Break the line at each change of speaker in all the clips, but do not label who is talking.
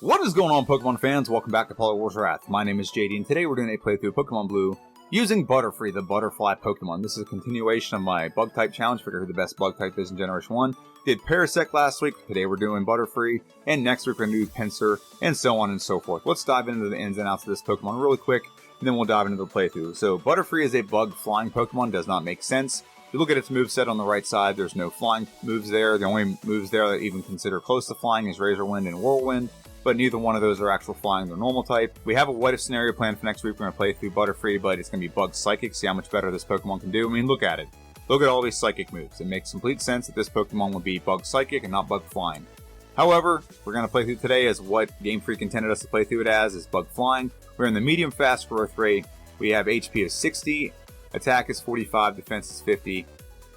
What is going on, Pokemon fans? Welcome back to Poly Wars Wrath. My name is JD, and today we're doing a playthrough of Pokemon Blue using Butterfree, the butterfly Pokemon. This is a continuation of my Bug-type challenge, figure who the best Bug-type is in Generation 1. Did Parasect last week, today we're doing Butterfree, and next week we're going to do Pinsir, and so on and so forth. Let's dive into the ins and outs of this Pokemon really quick, and then we'll dive into the playthrough. So, Butterfree is a bug-flying Pokemon, does not make sense. If you look at its moveset on the right side, there's no flying moves there. The only moves there that even consider close to flying is Razor Wind and Whirlwind, but neither one of those are actual flying. They're normal type. We have a what if scenario planned for next week. We're going to play through Butterfree, but it's going to be Bug Psychic, see how much better this Pokemon can do. I mean, look at it. Look at all these Psychic moves. It makes complete sense that this Pokemon would be Bug Psychic and not Bug Flying. However, we're going to play through today as what Game Freak intended us to play through it as, is Bug Flying. We're in the medium fast growth rate. We have HP of 60, attack is 45, defense is 50,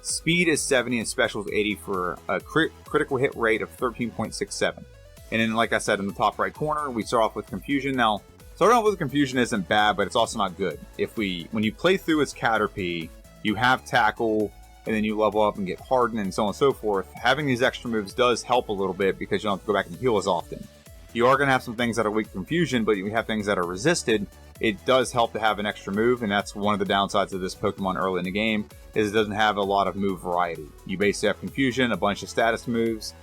speed is 70, and special is 80 for a critical hit rate of 13.67. And then, like I said, in the top right corner, we start off with Confusion. Now, starting off with Confusion isn't bad, but it's also not good. When you play through as Caterpie, you have Tackle, and then you level up and get Harden, and so on and so forth. Having these extra moves does help a little bit because you don't have to go back and heal as often. You are going to have some things that are weak to Confusion, but you have things that are resisted. It does help to have an extra move, and that's one of the downsides of this Pokemon early in the game, is it doesn't have a lot of move variety. You basically have Confusion, a bunch of status moves,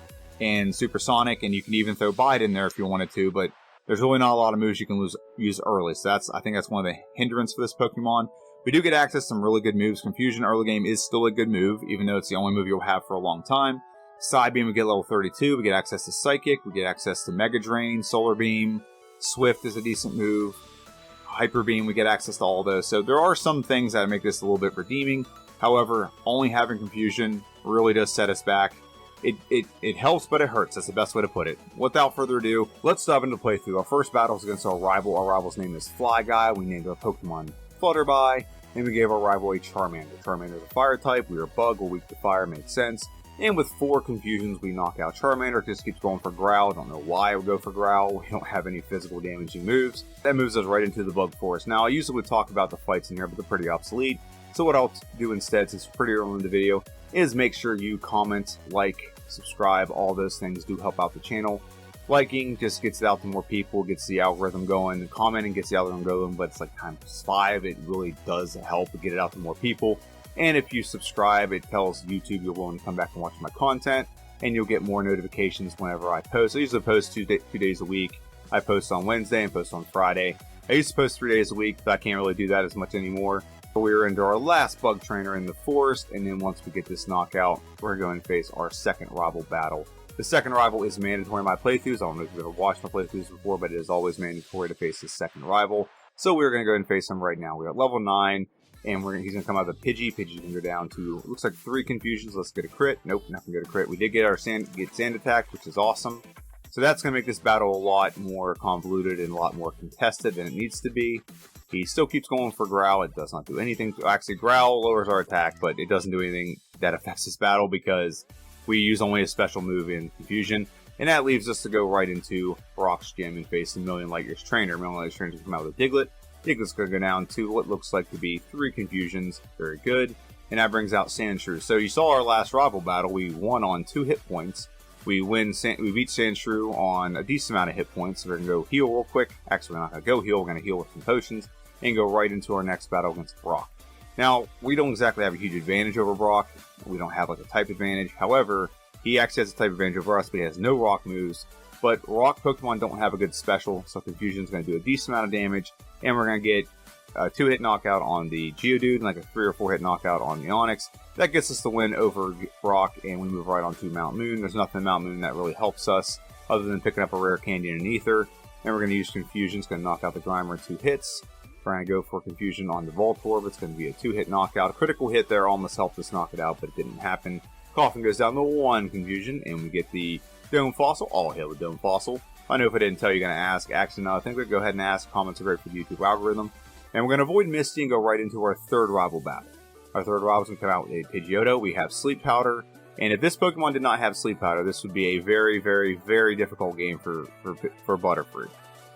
and Supersonic, and you can even throw Bite in there if you wanted to, but there's really not a lot of moves you can use early, so I think that's one of the hindrances for this Pokemon. We do get access to some really good moves. Confusion early game is still a good move, even though it's the only move you'll have for a long time. Psybeam, we get level 32, we get access to Psychic, we get access to Mega Drain, Solar Beam, Swift is a decent move, Hyper Beam, we get access to all those, so there are some things that make this a little bit redeeming. However, only having Confusion really does set us back. It helps, but it hurts. That's the best way to put it. Without further ado, let's dive into the playthrough. Our first battle is against our rival. Our rival's name is Fly Guy. We named our Pokemon Flutterby, and we gave our rival a Charmander. Charmander is a fire type. We are Bug. We're weak to fire. Makes sense. And with 4 Confusions, we knock out Charmander. It just keeps going for Growl. I don't know why I would go for Growl. We don't have any physical damaging moves. That moves us right into the Bug Forest. Now, I usually would talk about the fights in here, but they're pretty obsolete. So what I'll do instead, since it's pretty early in the video, is make sure you comment, like, subscribe. All those things do help out the channel. Liking just gets it out to more people, gets the algorithm going. The commenting gets the algorithm going, but it's like times 5. It really does help get it out to more people. And if you subscribe, it tells YouTube you're willing to come back and watch my content, and you'll get more notifications whenever I post. I usually post 2 days a week. I post on Wednesday and post on Friday. I used to post 3 days a week, but I can't really do that as much anymore. We're into our last bug trainer in the forest, and then once we get this knockout, we're going to face our second rival battle. The second rival is mandatory in my playthroughs. I don't know if you've ever watched my playthroughs before, but it is always mandatory to face this second rival. So we're going to go ahead and face him right now. We're at level 9, and he's going to come out with a Pidgey. Pidgey can go down to, it looks like 3 Confusions. Let's get a crit. Nope, not going to get a crit. We did get our Sand Attack, which is awesome. So that's going to make this battle a lot more convoluted and a lot more contested than it needs to be. He still keeps going for Growl. It does not do anything. Actually, Growl lowers our attack, but it doesn't do anything that affects this battle because we use only a special move in Confusion. And that leaves us to go right into Brock's Gym and face the Million Light Years Trainer. Million Light Years Trainer come out with a Diglett. Diglett's going to go down to what looks like to be 3 Confusions. Very good. And that brings out Sandshrew. So you saw our last rival battle. We won on 2 hit points. We beat Sandshrew on a decent amount of hit points. So we're going to go heal real quick. Actually, we're not going to go heal. We're going to heal with some potions and go right into our next battle against Brock. Now, we don't exactly have a huge advantage over Brock. We don't have like a type advantage. However, he actually has a type advantage over us, but he has no rock moves. But rock Pokemon don't have a good special, so Confusion is going to do a decent amount of damage. And we're going to get a 2-hit knockout on the Geodude and like a 3 or 4-hit knockout on the Onix. That gets us the win over Brock, and we move right on to Mount Moon. There's nothing in Mount Moon that really helps us other than picking up a rare candy and an ether. And we're going to use Confusion. It's going to knock out the Grimer in 2 hits. We're going to go for Confusion on the Voltorb. It's going to be a 2-hit knockout. A critical hit there almost helped us knock it out, but it didn't happen. Koffing goes down to 1 Confusion, and we get the Dome Fossil. All hail the Dome Fossil. I know if I didn't tell you, you're going to ask. Actually, no, I think we'll go ahead and ask. Comments are great for the YouTube algorithm. And we're going to avoid Misty and go right into our third rival battle. Our third rival is going to come out with a Pidgeotto. We have Sleep Powder. And if this Pokemon did not have Sleep Powder, this would be a very, very, very difficult game for Butterfree.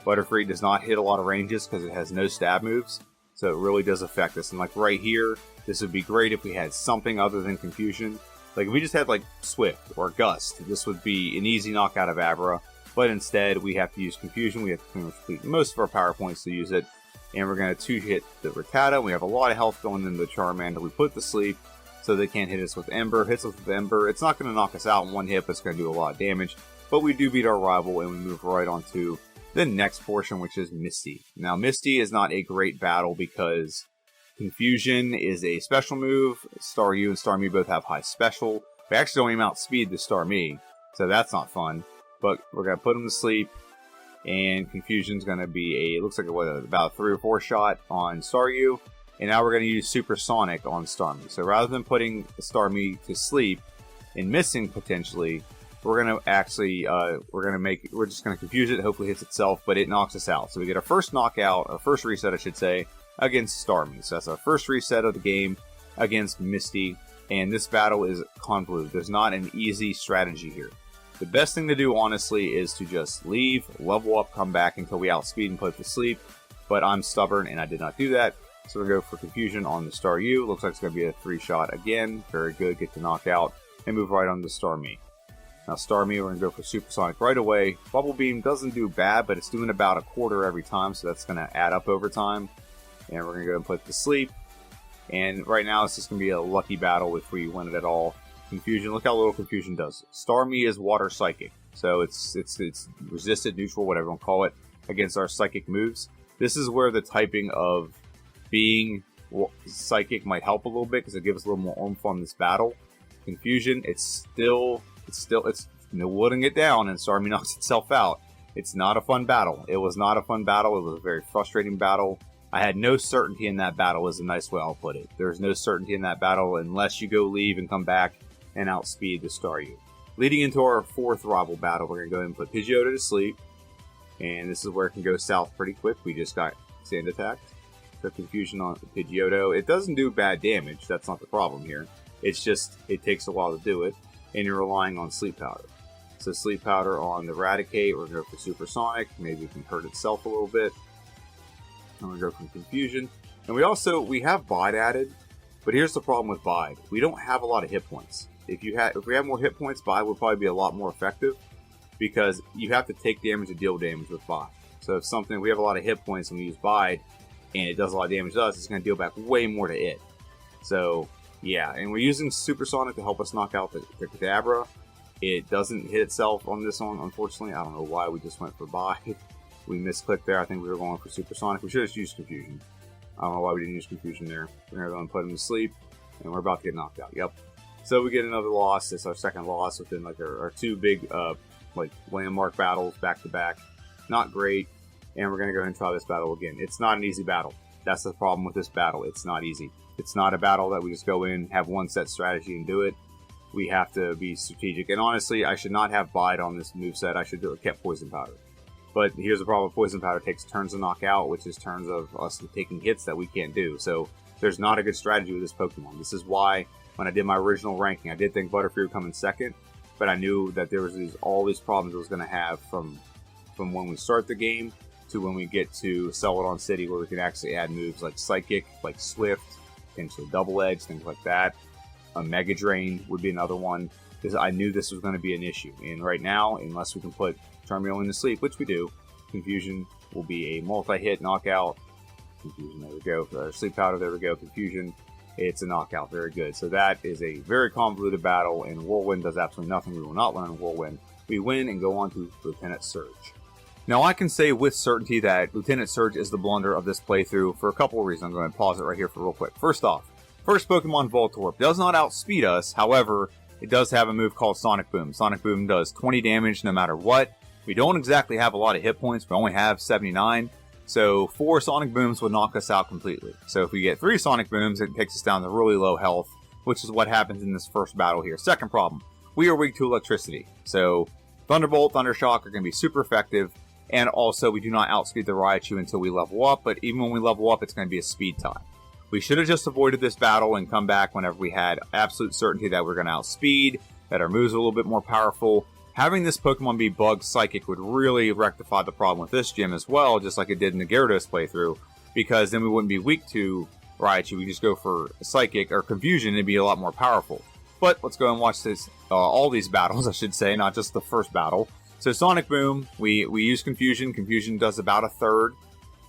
Butterfree does not hit a lot of ranges because it has no stab moves. So it really does affect us. And like right here, this would be great if we had something other than Confusion. Like if we just had like Swift or Gust, this would be an easy knockout of Abra. but instead we have to use Confusion. We have to complete most of our power points to use it, and we're going to 2-hit the Rattata. We have a lot of health going into the Charmander. We put to sleep so they can't hit us with Ember. Hits us with Ember. It's not going to knock us out in one hit, but it's going to do a lot of damage. But we do beat our rival, and we move right on to the next portion, which is Misty. Now, Misty is not a great battle because Confusion is a special move. Staryu and Starmie both have high special. We actually don't even outspeed the Starmie, so that's not fun. But we're going to put him to sleep, and Confusion's going to be a, looks like about a 3 or 4 shot on Staryu. And now we're going to use Supersonic on Starmie. So rather than putting Starmie to sleep and missing potentially, we're going to actually, we're just going to confuse it, hopefully hits itself, but it knocks us out. So we get our first knockout, our first reset I should say, against Starmie. So that's our first reset of the game against Misty, and this battle is convoluted. There's not an easy strategy here. The best thing to do, honestly, is to just leave, level up, come back until we outspeed and put it to sleep, but I'm stubborn and I did not do that. So we're going to go for Confusion on the Staryu. Looks like it's going to be a 3-shot again. Very good, get the knockout, and move right on to Starmie. Now Starmie, we're going to go for Supersonic right away. Bubble Beam doesn't do bad, but it's doing about a quarter every time, so that's going to add up over time. And we're going to go and put it to sleep. And right now, it's just going to be a lucky battle if we win it at all. Confusion, look how little Confusion does. Starmie is Water Psychic, so it's resisted, neutral, whatever you want to call it, against our Psychic moves. This is where the typing of being Psychic might help a little bit, because it gives us a little more oomph on this battle. Confusion, it's wooding it down, and Starmie knocks itself out. It's not a fun battle. It was not a fun battle. It was a very frustrating battle. I had no certainty in that battle, is a nice way I'll put it. There's no certainty in that battle unless you go leave and come back and outspeed the Staryu. Leading into our 4th rival battle, we're going to go ahead and put Pidgeotto to sleep. And this is where it can go south pretty quick. We just got Sand attacked. So Confusion on Pidgeotto. It doesn't do bad damage. That's not the problem here. It's just, it takes a while to do it. And you're relying on Sleep Powder. So Sleep Powder on the Eradicate. We're going to go for Supersonic. Maybe it can hurt itself a little bit. And we're going to go from Confusion. And we have Bide added. But here's the problem with Bide. We don't have a lot of hit points. If we have more hit points, Bide would probably be a lot more effective, because you have to take damage to deal damage with Bide. So if we have a lot of hit points and we use Bide, and it does a lot of damage to us, it's going to deal back way more to it. So, yeah, and we're using Supersonic to help us knock out the Kadabra. It doesn't hit itself on this one, unfortunately. I don't know why we just went for Bide. We misclicked there. I think we were going for Supersonic. We should have used Confusion. I don't know why we didn't use Confusion there. We're going to put him to sleep, and we're about to get knocked out. Yep. So we get another loss. It's our second loss within like our 2 big landmark battles back to back. Not great. And we're going to go ahead and try this battle again. It's not an easy battle. That's the problem with this battle. It's not easy. It's not a battle that we just go in, have one set strategy, and do it. We have to be strategic. And honestly, I should not have Bide on this moveset. I should have kept Poison Powder. But here's the problem. Poison Powder takes turns to knock out, which is turns of us taking hits that we can't do. So there's not a good strategy with this Pokemon. This is why when I did my original ranking, I did think Butterfree would come in second, but I knew that there was all these problems it was going to have from when we start the game to when we get to Celadon City, where we can actually add moves like Psychic, like Swift, potentially Double Edge, things like that. A Mega Drain would be another one, because I knew this was going to be an issue. And right now, unless we can put Charmeleon to sleep, which we do, Confusion will be a multi-hit knockout. Confusion, there we go. Sleep Powder, there we go. Confusion, it's a knockout. Very good. So that is a very convoluted battle, and Whirlwind does absolutely nothing. We will not win on Whirlwind. We win and go on to Lieutenant Surge. Now, I can say with certainty that Lieutenant Surge is the blunder of this playthrough for a couple of reasons. I'm going to pause it right here for real quick. First off, first Pokemon Voltorb does not outspeed us. However, it does have a move called Sonic Boom. Sonic Boom does 20 damage no matter what. We don't exactly have a lot of hit points. We only have 79. So 4 Sonic Booms would knock us out completely. So if we get 3 Sonic Booms, it takes us down to really low health, which is what happens in this first battle here. Second problem, we are weak to electricity. So Thunderbolt, Thundershock are going to be super effective. And also, we do not outspeed the Raichu until we level up. But even when we level up, it's going to be a speed tie. We should have just avoided this battle and come back whenever we had absolute certainty that we're going to outspeed, that our moves are a little bit more powerful. Having this Pokemon be Bug Psychic would really rectify the problem with this gym as well, just like it did in the Gyarados playthrough, because then we wouldn't be weak to Raichu. We just go for Psychic or Confusion and it'd be a lot more powerful. But let's go and watch this, all these battles, I should say, not just the first battle. So Sonic Boom, we use Confusion. Confusion does about a third.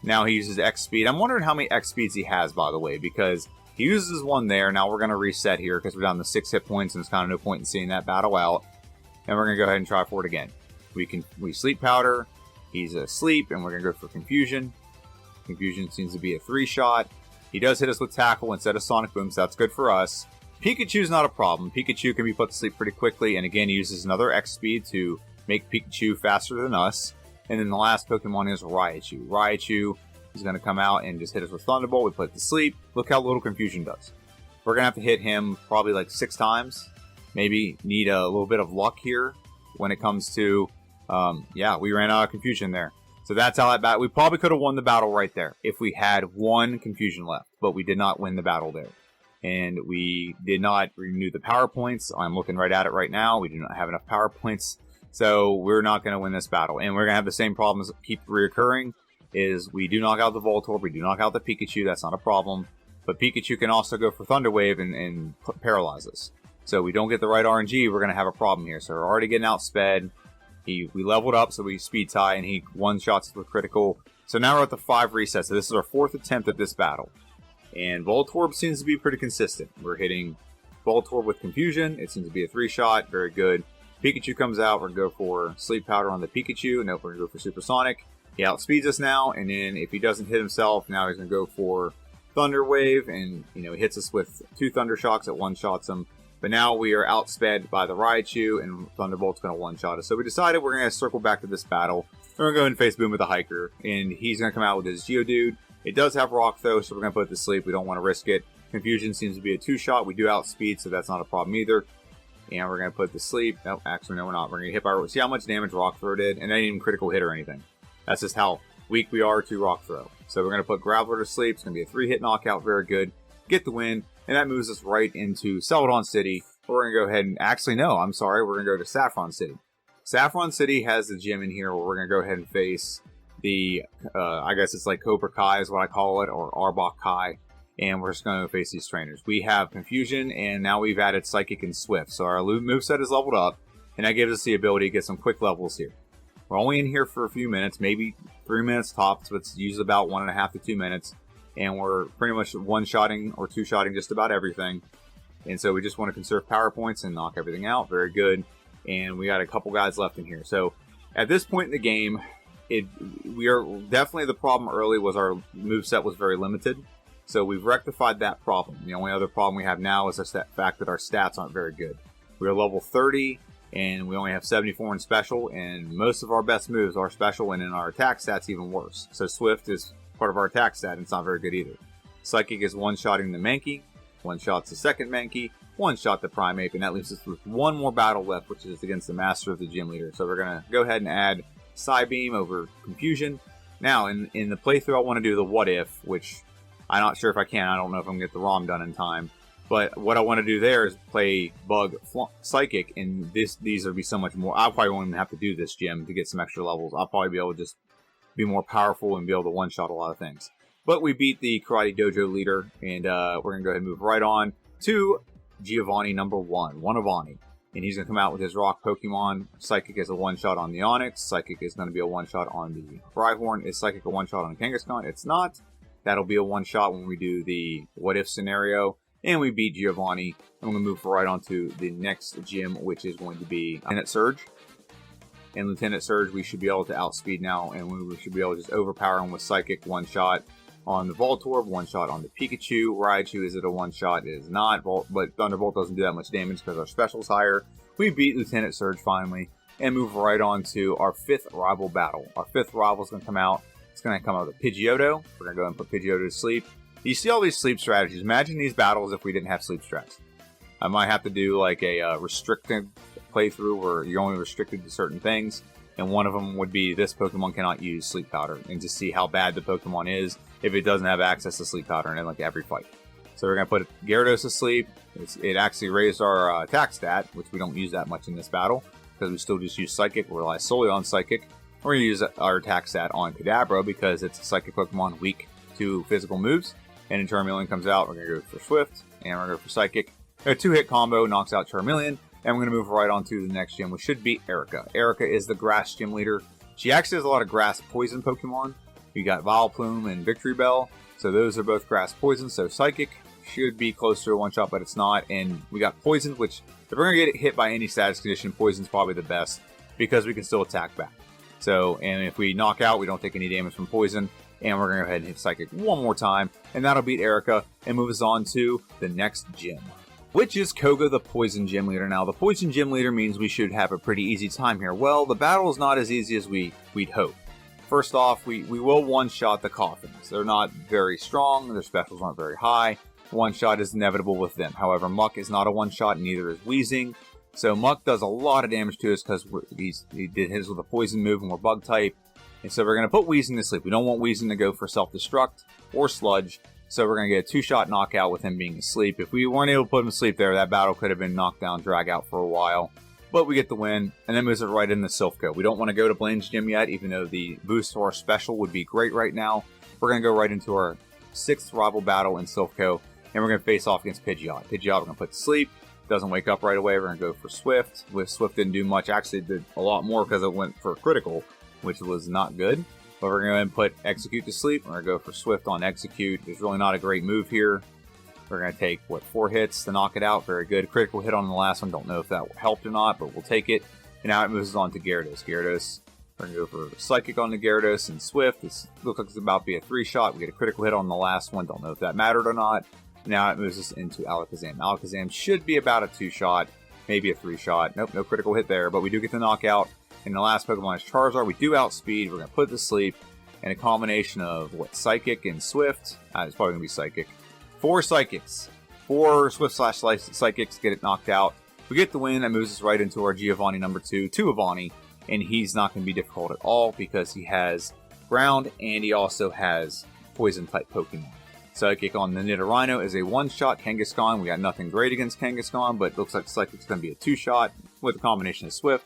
Now he uses X Speed. I'm wondering how many X Speeds he has, by the way, because he uses one there. Now we're going to reset here because we're down to 6 hit points, and there's kind of no point in seeing that battle out. And we're going to go ahead and try for it again. We Sleep Powder. He's asleep, and we're going to go for Confusion. Confusion seems to be a 3-shot. He does hit us with Tackle instead of Sonic Boom, so that's good for us. Pikachu's not a problem. Pikachu can be put to sleep pretty quickly, and again, he uses another X Speed to make Pikachu faster than us. And then the last Pokemon is Raichu. Raichu is going to come out and just hit us with Thunderbolt. We put it to sleep. Look how little Confusion does. We're going to have to hit him probably like 6 times. Maybe need a little bit of luck here when it comes to... yeah, we ran out of Confusion there. So that's how that battle... We probably could have won the battle right there if we had 1 Confusion left. But we did not win the battle there. And we did not renew the power points. I'm looking right at it right now. We do not have enough power points. So we're not going to win this battle. And we're going to have the same problems keep reoccurring. Is we do knock out the Voltorb. We do knock out the Pikachu. That's not a problem. But Pikachu can also go for Thunder Wave and paralyze us. So we don't get the right RNG, we're going to have a problem here. So we're already getting outsped. We leveled up, so we speed tie, and he one-shots us with critical. So now we're at the 5 resets. So this is our 4th attempt at this battle. And Voltorb seems to be pretty consistent. We're hitting Voltorb with Confusion. It seems to be a 3-shot. Very good. Pikachu comes out. We're going to go for Sleep Powder on the Pikachu. Nope, we're going to go for Supersonic. He outspeeds us now, and then if he doesn't hit himself, now he's going to go for Thunder Wave, and he hits us with 2 Thunder Shocks. It one-shots him. But now we are outsped by the Raichu, and Thunderbolt's going to one-shot us. So we decided we're going to circle back to this battle. We're going to go ahead and face Boom with the Hiker, and he's going to come out with his Geodude. It does have Rock, though, so we're going to put it to sleep. We don't want to risk it. Confusion seems to be a 2-shot. We do outspeed, so that's not a problem either. And we're going to put it to sleep. Nope, actually, no, we're not. We're going to hit by... See how much damage Rock Throw did? And that ain't even critical hit or anything. That's just how weak we are to Rock Throw. So we're going to put Graveler to sleep. It's going to be a 3-hit knockout. Very good. Get the win. And that moves us right into Celadon City. We're going to go ahead and... Actually, no, I'm sorry. We're going to go to Saffron City. Saffron City has the gym in here where we're going to go ahead and face the... I guess it's like Cobra Kai is what I call it, or Arbok Kai. And we're just going to face these trainers. We have Confusion, and now we've added Psychic and Swift. So our moveset is leveled up, and that gives us the ability to get some quick levels here. We're only in here for a few minutes, maybe 3 minutes tops, but it's usually about 1.5 to 2 minutes. And we're pretty much one-shotting or two-shotting just about everything. And so we just want to conserve power points and knock everything out. Very good. And we got a couple guys left in here. So at this point in the game, we are definitely the problem early was our moveset was very limited. So we've rectified that problem. The only other problem we have now is the fact that our stats aren't very good. We're level 30, and we only have 74 in special, and most of our best moves are special, and in our attack stats even worse. So Swift is part of our attack stat, and it's not very good either. Psychic is one-shotting the Mankey, one-shots the second Mankey, one-shot the Primeape, and that leaves us with one more battle left, which is against the Master of the Gym Leader. So we're going to go ahead and add Psybeam over Confusion. Now, in the playthrough, I want to do the What If, which... I'm not sure if I can. I don't know if I'm going to get the ROM done in time. But what I want to do there is play Bug Psychic, and these would be so much more. I probably won't even have to do this gym to get some extra levels. I'll probably be able to just be more powerful and be able to one-shot a lot of things. But we beat the Karate Dojo leader, and we're going to go ahead and move right on to Giovanni number 1, Wanavani. And he's going to come out with his rock Pokemon. Psychic is a one-shot on the Onix. Psychic is going to be a one-shot on the Rhyhorn. Is Psychic a one-shot on Kangaskhan? It's not. That'll be a one-shot when we do the what-if scenario. And we beat Giovanni. And we're going to move right on to the next gym, which is going to be Lieutenant Surge. And Lieutenant Surge, we should be able to outspeed now. And we should be able to just overpower him with Psychic one-shot on the Voltorb, one-shot on the Pikachu. Raichu, is it a one-shot? It is not. But Thunderbolt doesn't do that much damage because our special's higher. We beat Lieutenant Surge finally. And move right on to our 5th rival battle. Our 5th rival is going to come out. It's going to come out with a Pidgeotto. We're going to go and put Pidgeotto to sleep. You see all these sleep strategies. Imagine these battles if we didn't have sleep strats. I might have to do like a restricted playthrough where you're only restricted to certain things. And one of them would be this Pokemon cannot use Sleep Powder. And to see how bad the Pokemon is if it doesn't have access to Sleep Powder in like every fight. So we're going to put Gyarados to sleep. It actually raised our attack stat, which we don't use that much in this battle. Because we still just use Psychic. We rely solely on Psychic. We're going to use our attack stat on Kadabra because it's a Psychic Pokemon weak to physical moves. And then Charmeleon comes out. We're going to go for Swift. And we're going to go for Psychic. A 2-hit combo knocks out Charmeleon. And we're going to move right on to the next gym, which should be Erica. Erica is the grass gym leader. She actually has a lot of grass poison Pokemon. You got Vileplume and Victory Bell. So those are both grass poison. So Psychic should be close to a one-shot, but it's not. And we got Poison, which if we're going to get hit by any status condition, Poison's probably the best because we can still attack back. So, and if we knock out, we don't take any damage from Poison. And we're going to go ahead and hit Psychic one more time. And that'll beat Erica and move us on to the next gym, which is Koga, the Poison Gym Leader. Now, the Poison Gym Leader means we should have a pretty easy time here. Well, the battle is not as easy as we'd hope. First off, we will one-shot the Coffins. They're not very strong. Their specials aren't very high. One-shot is inevitable with them. However, Muck is not a one-shot, neither is Weezing. So Muck does a lot of damage to us because he did his with a Poison move and we're Bug-type. And so we're going to put Weezing to sleep. We don't want Weezing to go for Self-Destruct or Sludge. So we're going to get a two-shot knockout with him being asleep. If we weren't able to put him to sleep there, that battle could have been knocked down, drag out for a while. But we get the win, and then moves it right into Silphco. We don't want to go to Blaine's gym yet, even though the boost to our special would be great right now. We're going to go right into our 6th rival battle in Silphco, and we're going to face off against Pidgeot. Pidgeot we're going to put to sleep. Doesn't wake up right away. We're going to go for Swift. Swift didn't do much. Actually, it did a lot more because it went for critical, which was not good. But we're going to put Execute to sleep. We're going to go for Swift on Execute. It's really not a great move here. We're going to take, 4 hits to knock it out. Very good. Critical hit on the last one. Don't know if that helped or not, but we'll take it. And now it moves on to Gyarados. Gyarados, we're going to go for Psychic on the Gyarados and Swift. This looks like it's about to be a 3-shot. We get a critical hit on the last one. Don't know if that mattered or not. Now it moves us into Alakazam. Alakazam should be about a 2-shot, maybe a 3-shot. Nope, no critical hit there, but we do get the knockout. And the last Pokemon is Charizard. We do outspeed. We're going to put it to sleep. And a combination of, Psychic and Swift. It's probably going to be Psychic. 4 Psychics. 4 Swift/Psychics get it knocked out. We get the win. That moves us right into our Giovanni number 2, Avani. And he's not going to be difficult at all because he has Ground and he also has Poison-type Pokemon. Psychic on the Nidorino is a 1-shot Kangaskhan. We got nothing great against Kangaskhan, but it looks like Psychic's going to be a 2-shot with a combination of Swift.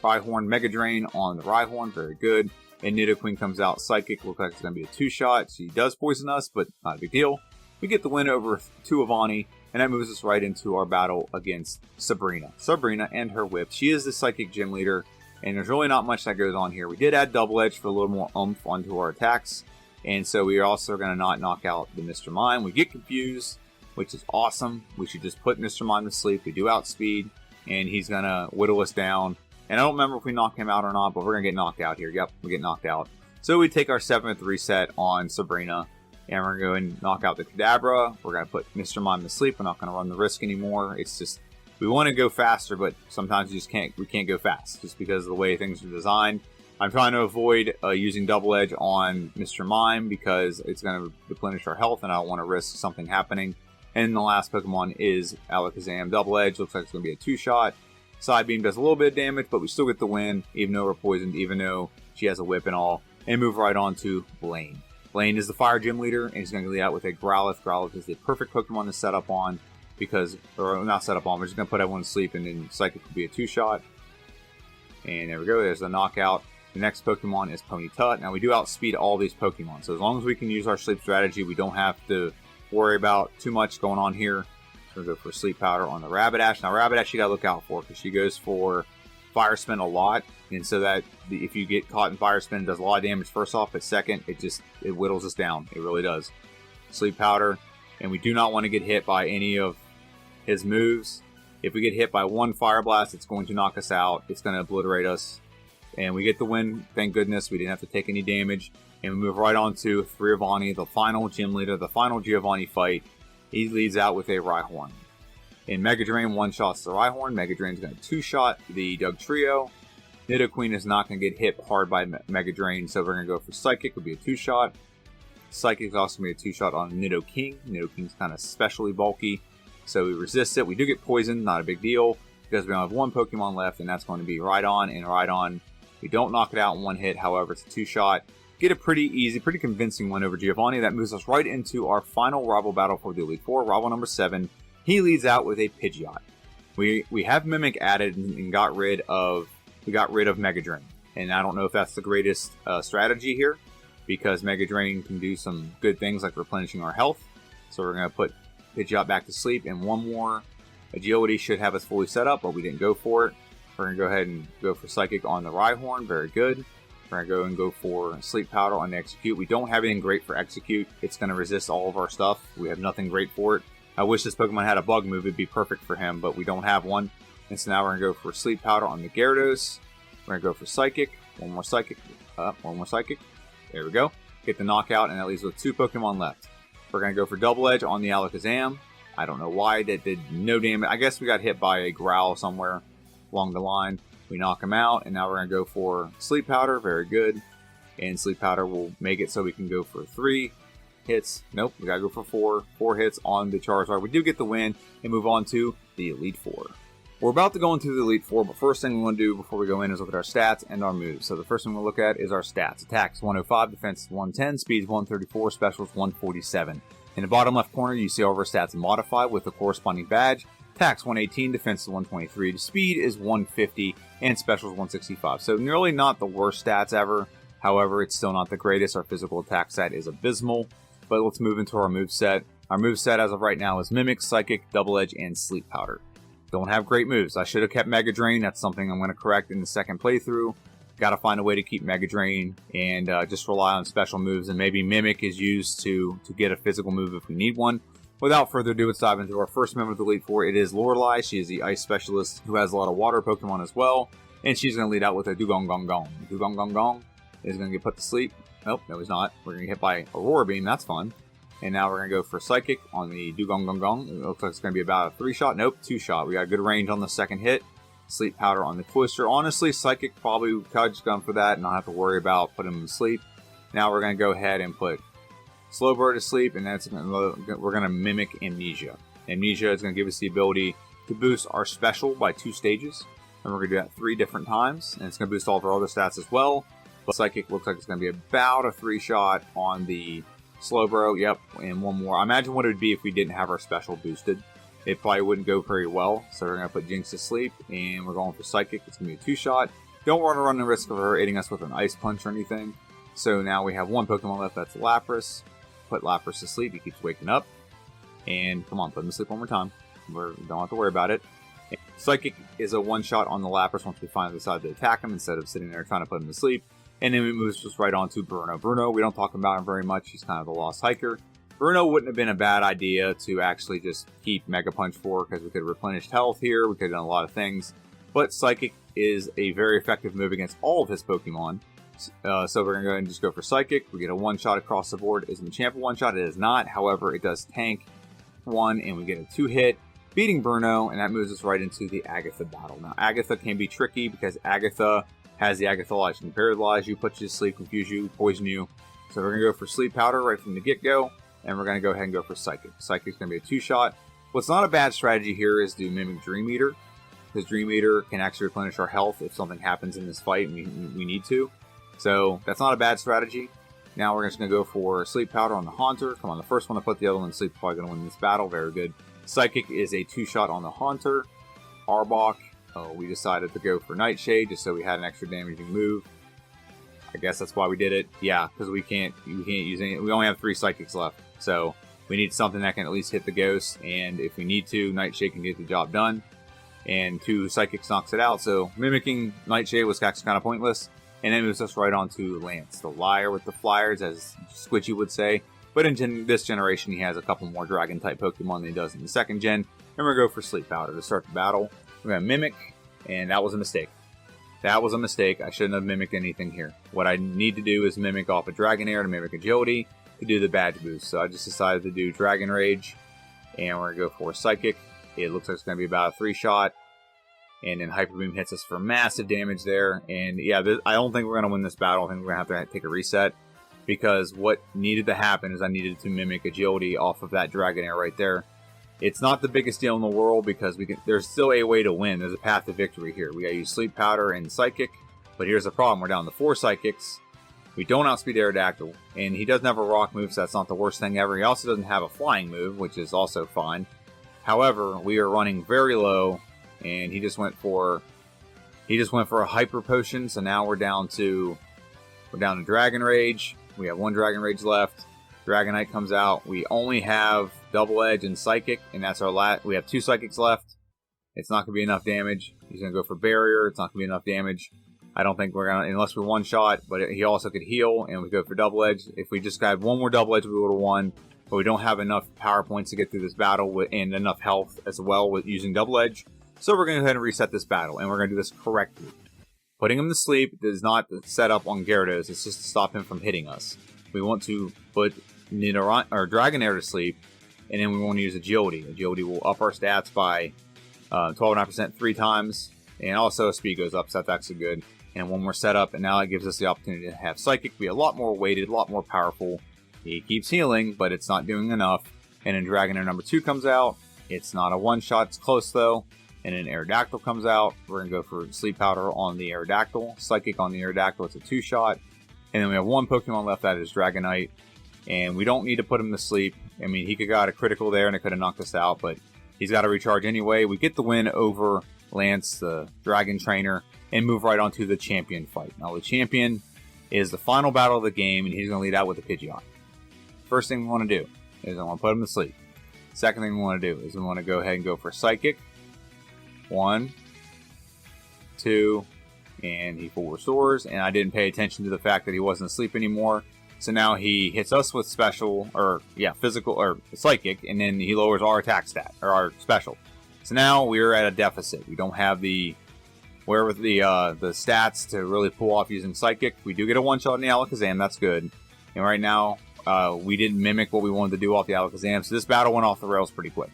Rhyhorn, Mega Drain on the Rhyhorn, very good. And Nidoqueen comes out Psychic, looks like it's going to be a 2-shot. She does poison us, but not a big deal. We get the win over Avani, and that moves us right into our battle against Sabrina. Sabrina and her whip. She is the Psychic Gym Leader, and there's really not much that goes on here. We did add Double Edge for a little more oomph onto our attacks, and so we are also going to not knock out the Mr. Mime. We get confused, which is awesome. We should just put Mr. Mime to sleep. We do outspeed, and he's going to whittle us down. And I don't remember if we knock him out or not, but we're going to get knocked out here. Yep, we get knocked out. So we take our 7th reset on Sabrina, and we're going to knock out the Kadabra. We're going to put Mr. Mime to sleep. We're not going to run the risk anymore. It's just, we want to go faster, but sometimes we can't go fast just because of the way things are designed. I'm trying to avoid using Double Edge on Mr. Mime because it's going to replenish our health, and I don't want to risk something happening. And the last Pokemon is Alakazam. Double Edge looks like it's going to be a 2-shot. Side Beam does a little bit of damage, but we still get the win, even though we're poisoned, even though she has a whip and all. And move right on to Blaine. Blaine is the Fire Gym Leader, and he's going to lead out with a Growlithe. Growlithe is the perfect Pokemon to set up on, or not set up on, we're just going to put everyone to sleep, and then Psychic will be a 2-shot. And there we go, there's the knockout. The next Pokemon is Ponyta. Now we do outspeed all these Pokemon, so as long as we can use our sleep strategy, we don't have to worry about too much going on here. We're going to go for Sleep Powder on the Rapidash. Now, Rapidash you got to look out for because she goes for Fire Spin a lot. And so that if you get caught in Fire Spin, it does a lot of damage first off. But second, it whittles us down. It really does. Sleep Powder. And we do not want to get hit by any of his moves. If we get hit by one Fire Blast, it's going to knock us out. It's going to obliterate us. And we get the win. Thank goodness. We didn't have to take any damage. And we move right on to Avani, the final gym leader, the final Giovanni fight. He leads out with a Rhyhorn. In Mega Drain, 1-shots the Rhyhorn. Mega Drain's going to 2-shot the Dugtrio. Nidoqueen is not going to get hit hard by Mega Drain, so we're going to go for Psychic. It'll be a 2-shot. Psychic is also going to be a 2-shot on Nidoking. Nidoking's kind of specially bulky, so we resist it. We do get poisoned, not a big deal, because we only have one Pokemon left, and that's going to be Rhydon. And Rhydon, we don't knock it out in one hit, however, it's a 2-shot. Get a pretty easy, pretty convincing win over Giovanni. That moves us right into our final rival battle for the Elite Four, rival number 7. He leads out with a Pidgeot. We have Mimic added and got rid of Mega Drain. And I don't know if that's the greatest strategy here, because Mega Drain can do some good things like replenishing our health. So we're going to put Pidgeot back to sleep, and one more Agility should have us fully set up, but we didn't go for it. We're going to go ahead and go for Psychic on the Rhyhorn. Very good. We're going to go for Sleep Powder on the Execute. We don't have anything great for Execute. It's going to resist all of our stuff. We have nothing great for it. I wish this Pokemon had a bug move. It'd be perfect for him, but we don't have one. And so now we're going to go for Sleep Powder on the Gyarados. We're going to go for Psychic. One more Psychic. One more Psychic. There we go. Get the knockout, and that leaves with 2 Pokemon left. We're going to go for Double Edge on the Alakazam. I don't know why. That did no damage. I guess we got hit by a Growl somewhere along the line. We knock him out, and now we're going to go for Sleep Powder. Very good. And Sleep Powder will make it so we can go for 3 hits. Nope, we got to go for 4. 4 hits on the Charizard. We do get the win and move on to the Elite Four. We're about to go into the Elite Four, but first thing we want to do before we go in is look at our stats and our moves. So the first thing we'll look at is our stats. Attacks 105, defense 110, speeds 134, specials 147. In the bottom left corner, you see all of our stats modified with the corresponding badge. Attacks 118, defense is 123, speed is 150, and specials 165. So nearly not the worst stats ever. However, it's still not the greatest. Our physical attack stat is abysmal. But let's move into our moveset. Our moveset as of right now is Mimic, Psychic, Double Edge, and Sleep Powder. Don't have great moves. I should have kept Mega Drain. That's something I'm going to correct in the second playthrough. Got to find a way to keep Mega Drain and just rely on special moves. And maybe Mimic is used to get a physical move if we need one. Without further ado, let's dive into our first member of the Elite Four. It is Lorelei. She is the Ice Specialist who has a lot of Water Pokemon as well. And she's going to lead out with a Dugong Gong Gong. Dugong Gong Gong is going to get put to sleep. Nope, no he's not. We're going to get hit by Aurora Beam. That's fun. And now we're going to go for Psychic on the Dugong Gong Gong. It looks like it's going to be about a 3-shot. Nope, 2-shot. We got good range on the second hit. Sleep Powder on the Twister. Honestly, Psychic probably could have just gone for that and not have to worry about putting him to sleep. Now we're going to go ahead and put Slowbro to sleep, and we're going to Mimic Amnesia. Amnesia is going to give us the ability to boost our special by 2 stages. And we're going to do that 3 different times. And it's going to boost all of our other stats as well. But Psychic looks like it's going to be about a 3-shot on the Slowbro. Yep, and one more. I imagine what it would be if we didn't have our special boosted. It probably wouldn't go very well. So we're going to put Jinx to sleep, and we're going for Psychic. It's going to be a 2-shot. Don't want to run the risk of her hitting us with an Ice Punch or anything. So now we have 1 Pokemon left. That's Lapras. Put Lapras to sleep. He keeps waking up. And come on, put him to sleep one more time. We don't have to worry about it. Psychic is a 1-shot on the Lapras once we finally decide to attack him instead of sitting there trying to put him to sleep. And then it moves just right on to Bruno. Bruno, we don't talk about him very much. He's kind of a lost hiker. Bruno wouldn't have been a bad idea to actually just keep Mega Punch for, because we could have replenished health here. We could have done a lot of things. But Psychic is a very effective move against all of his Pokemon. So we're going to go ahead and just go for Psychic. We get a 1-shot across the board. Is Machamp a 1-shot? It is not. However, it does tank 1, and we get a 2-hit, beating Bruno, and that moves us right into the Agatha battle. Now, Agatha can be tricky because Agatha has the Agathalize. She can paralyze you, put you to sleep, confuse you, poison you. So we're going to go for Sleep Powder right from the get-go, and we're going to go ahead and go for Psychic. Psychic's going to be a 2-shot. What's not a bad strategy here is to Mimic Dream Eater, because Dream Eater can actually replenish our health if something happens in this fight and we need to. So that's not a bad strategy. Now we're just going to go for Sleep Powder on the Haunter. Come on, the first one to put the other one to sleep is probably going to win this battle. Very good. Psychic is a 2-shot on the Haunter. Arbok. Oh, we decided to go for Nightshade just so we had an extra damaging move. I guess that's why we did it. Yeah, because we can't use any. We only have 3 Psychics left. So we need something that can at least hit the Ghost. And if we need to, Nightshade can get the job done. And 2 Psychics knocks it out. So mimicking Nightshade was actually kind of pointless. And then moves us right on to Lance, the liar with the flyers, as Squidgy would say. But in this generation, he has a couple more Dragon-type Pokemon than he does in the second gen. And we're going to go for Sleep Powder to start the battle. We're going to Mimic, and that was a mistake. That was a mistake. I shouldn't have mimicked anything here. What I need to do is mimic off of Dragonair to mimic Agility to do the badge boost. So I just decided to do Dragon Rage, and we're going to go for Psychic. It looks like it's going to be about a 3-shot. And then Hyper Beam hits us for massive damage there. And yeah, I don't think we're going to win this battle. I think we're going to have to take a reset. Because what needed to happen is I needed to mimic Agility off of that Dragonair right there. It's not the biggest deal in the world because there's still a way to win. There's a path to victory here. We got to use Sleep Powder and Psychic. But here's the problem. We're down to 4 Psychics. We don't outspeed Aerodactyl. And he doesn't have a rock move, so that's not the worst thing ever. He also doesn't have a flying move, which is also fine. However, we are running very low. And he just went for a Hyper Potion. So now we're down to Dragon Rage. We have 1 Dragon Rage left. Dragonite comes out. We only have Double Edge and Psychic, and that's our last. We have 2 Psychics left. It's not going to be enough damage. He's going to go for barrier. It's not going to be enough damage. I don't think we're going to, unless we're one shot, but he also could heal, and we go for double edge. If we just got one more double edge, we would have won, but we don't have enough power points to get through this battle and enough health as well with using double edge. So we're going to go ahead and reset this battle, and we're going to do this correctly. Putting him to sleep is not set up on Gyarados, it's just to stop him from hitting us. We want to put Dragonair to sleep, and then we want to use Agility. Agility will up our stats by 12.5% 3 times, and also speed goes up, so that's actually good. And one more setup, and now it gives us the opportunity to have Psychic be a lot more weighted, a lot more powerful. He keeps healing, but it's not doing enough. And then Dragonair number 2 comes out. It's not a one-shot, it's close though. And then Aerodactyl comes out. We're going to go for Sleep Powder on the Aerodactyl. Psychic on the Aerodactyl, it's a 2-shot. And then we have one Pokemon left, that is Dragonite. And we don't need to put him to sleep. I mean, he could got a critical there and it could have knocked us out, but he's got to recharge anyway. We get the win over Lance, the Dragon Trainer, and move right on to the champion fight. Now, the champion is the final battle of the game, and he's going to lead out with a Pidgeot. First thing we want to do is I want to put him to sleep. Second thing we want to do is we want to go ahead and go for Psychic. 1, 2, and he full restores, and I didn't pay attention to the fact that he wasn't asleep anymore. So now he hits us with special, physical, or Psychic, and then he lowers our attack stat, or our special. So now we're at a deficit. We don't have the stats to really pull off using Psychic. We do get a one-shot in the Alakazam, that's good. And right now, we didn't mimic what we wanted to do off the Alakazam, so this battle went off the rails pretty quick.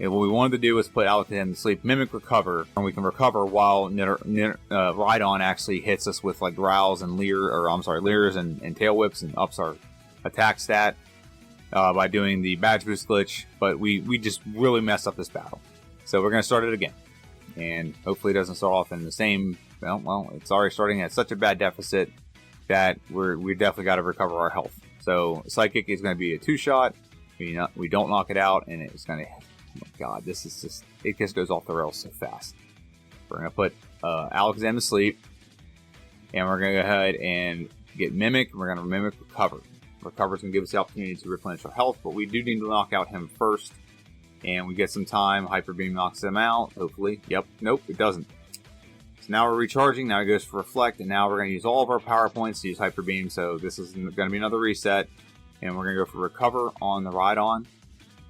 And what we wanted to do was put Alakazam to sleep, mimic recover, and we can recover while Rhydon actually hits us with like Growls and Leers and Tail Whips and ups our attack stat by doing the badge boost glitch. But we just really messed up this battle. So we're going to start it again. And hopefully it doesn't start off in the same, well, it's already starting at such a bad deficit that we definitely got to recover our health. So Psychic is going to be a 2-shot. We don't knock it out, and it's going to, oh my god, it just goes off the rails so fast. We're going to put Alakazam to sleep, and we're going to go ahead and get Mimic. We're going to Mimic Recover. Recover's going to give us the opportunity to replenish our health, but we do need to knock out him first. And we get some time. Hyper Beam knocks him out, hopefully. Yep. Nope, it doesn't. So now we're recharging. Now he goes for Reflect. And now we're going to use all of our power points to use Hyper Beam. So this is going to be another reset. And we're going to go for Recover on the Rhydon.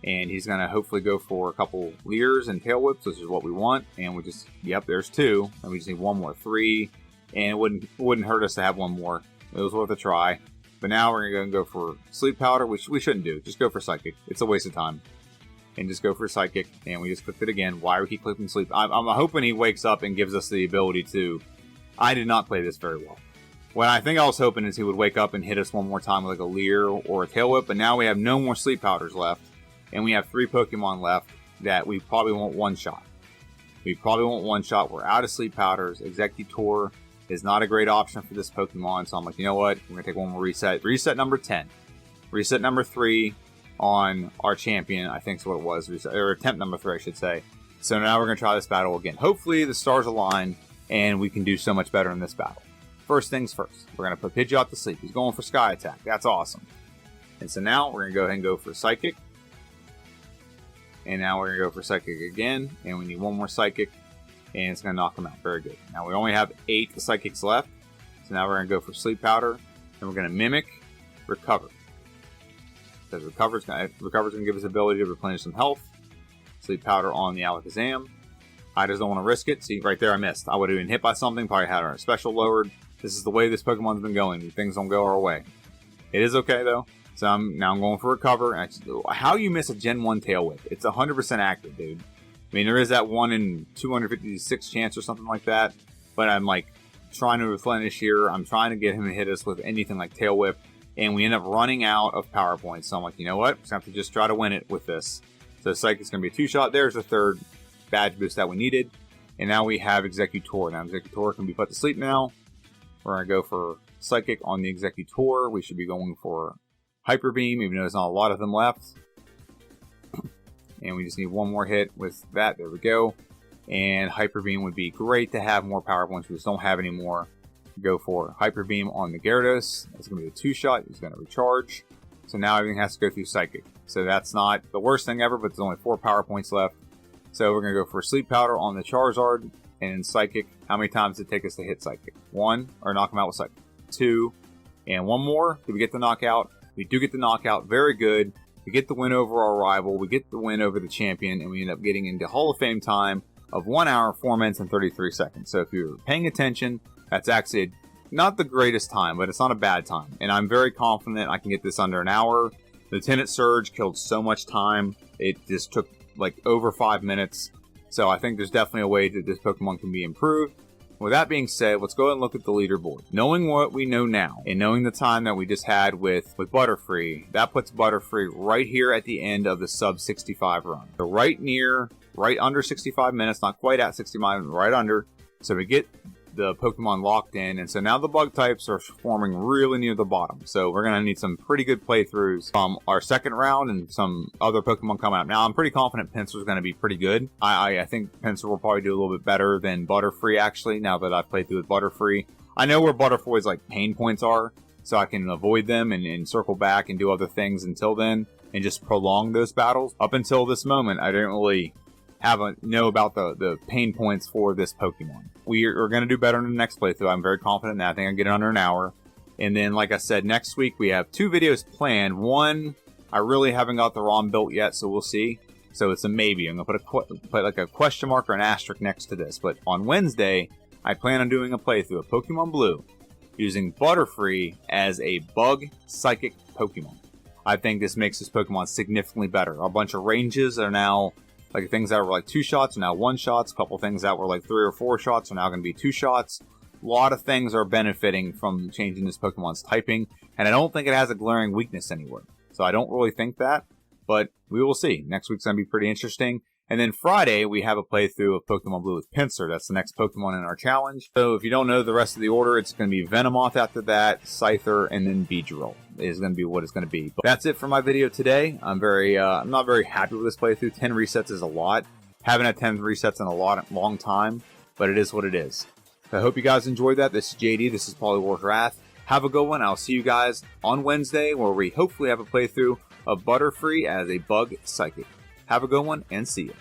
And he's going to hopefully go for a couple Leers and Tail Whips, which is what we want. And we just, yep, there's 2. And we just need one more, 3. And it wouldn't hurt us to have one more. It was worth a try. But now we're going to go for Sleep Powder, which we shouldn't do. Just go for Psychic. It's a waste of time. And just go for Psychic, and we just clicked it again. Why we keep clicking sleep? I'm hoping he wakes up and gives us the ability to... I did not play this very well. What I think I was hoping is he would wake up and hit us one more time with like a Leer or a Tail Whip, but now we have no more Sleep Powders left, and we have 3 Pokemon left that we probably won't one-shot. We're out of Sleep Powders. Executor is not a great option for this Pokemon, so I'm like, you know what? We're going to take one more reset. Reset number 10. Reset number 3. On our champion, I think is what it was, or attempt number 3, I should say. So now we're going to try this battle again. Hopefully the stars align, and we can do so much better in this battle. First things first, we're going to put Pidgeot to sleep. He's going for Sky Attack. That's awesome. And so now we're going to go ahead and go for Psychic. And now we're going to go for Psychic again, and we need one more Psychic, and it's going to knock him out. Very good. Now we only have 8 Psychics left, so now we're going to go for Sleep Powder, and we're going to Mimic Recover. Because Recover's going to give us the ability to replenish some health. Sleep Powder on the Alakazam. I just don't want to risk it. See, right there I missed. I would have been hit by something, probably had our special lowered. This is the way this Pokemon's been going. Things don't go our way. It is okay, though. So now I'm going for Recover. How you miss a Gen 1 Tail Whip? It's 100% active, dude. I mean, there is that 1 in 256 chance or something like that. But I'm, like, trying to replenish here. I'm trying to get him to hit us with anything like Tail Whip. And we end up running out of power points. So I'm like, you know what? We're going to have to just try to win it with this. So Psychic's going to be a 2-shot. There's the 3rd badge boost that we needed. And now we have Executor. Now Executor can be put to sleep now. We're going to go for Psychic on the Executor. We should be going for Hyper Beam, even though there's not a lot of them left. And we just need one more hit with that. There we go. And Hyper Beam would be great to have more power points. We just don't have any more. Go for Hyper Beam on the Gyarados. That's going to be a 2-shot. He's going to recharge. So now everything has to go through Psychic. So that's not the worst thing ever, but there's only 4 power points left. So we're going to go for Sleep Powder on the Charizard, and Psychic. How many times did it take us to hit Psychic? 1, or knock him out with Psychic. 2, and 1 more. Did we get the knockout? We do get the knockout. Very good. We get the win over our rival. We get the win over the champion, and we end up getting into Hall of Fame time of 1 hour, 4 minutes, and 33 seconds. So if you're paying attention, that's actually not the greatest time, but it's not a bad time. And I'm very confident I can get this under an hour. Lieutenant Surge killed so much time. It just took like over 5 minutes. So I think there's definitely a way that this Pokemon can be improved. With that being said, let's go ahead and look at the leaderboard. Knowing what we know now, and knowing the time that we just had with Butterfree, that puts Butterfree right here at the end of the sub 65 run. So right under 65 minutes, not quite at 65, right under. So we get the Pokemon locked in, and so now the bug types are forming really near the bottom. So we're going to need some pretty good playthroughs from our second round and some other Pokemon coming up. Now I'm pretty confident Pinsir's going to be pretty good. I think Pinsir will probably do a little bit better than Butterfree actually, now that I've played through with Butterfree. I know where Butterfree's like pain points are, so I can avoid them and circle back and do other things until then and just prolong those battles. Up until this moment, I didn't really know about the pain points for this Pokemon. We are going to do better in the next playthrough. I'm very confident in that. I think I can get it under an hour. And then, like I said, next week we have 2 videos planned. One, I really haven't got the ROM built yet, so we'll see. So it's a maybe. I'm going to put like a question mark or an asterisk next to this. But on Wednesday, I plan on doing a playthrough of Pokemon Blue using Butterfree as a bug psychic Pokemon. I think this makes this Pokemon significantly better. A bunch of ranges are now, like things that were like 2 shots are now 1 shots. A couple things that were like 3 or 4 shots are now going to be 2 shots. A lot of things are benefiting from changing this Pokemon's typing, and I don't think it has a glaring weakness anywhere. So I don't really think that, but we will see. Next week's going to be pretty interesting. And then Friday, we have a playthrough of Pokemon Blue with Pinsir. That's the next Pokemon in our challenge. So if you don't know the rest of the order, it's going to be Venomoth after that, Scyther, and then Beedrill is going to be what it's going to be. But that's it for my video today. I'm not very happy with this playthrough. 10 resets is a lot. Haven't had 10 resets in a long time, but it is what it is. So I hope you guys enjoyed that. This is JD. This is Polywar's Wrath. Have a good one. I'll see you guys on Wednesday, where we hopefully have a playthrough of Butterfree as a bug psychic. Have a good one, and see you.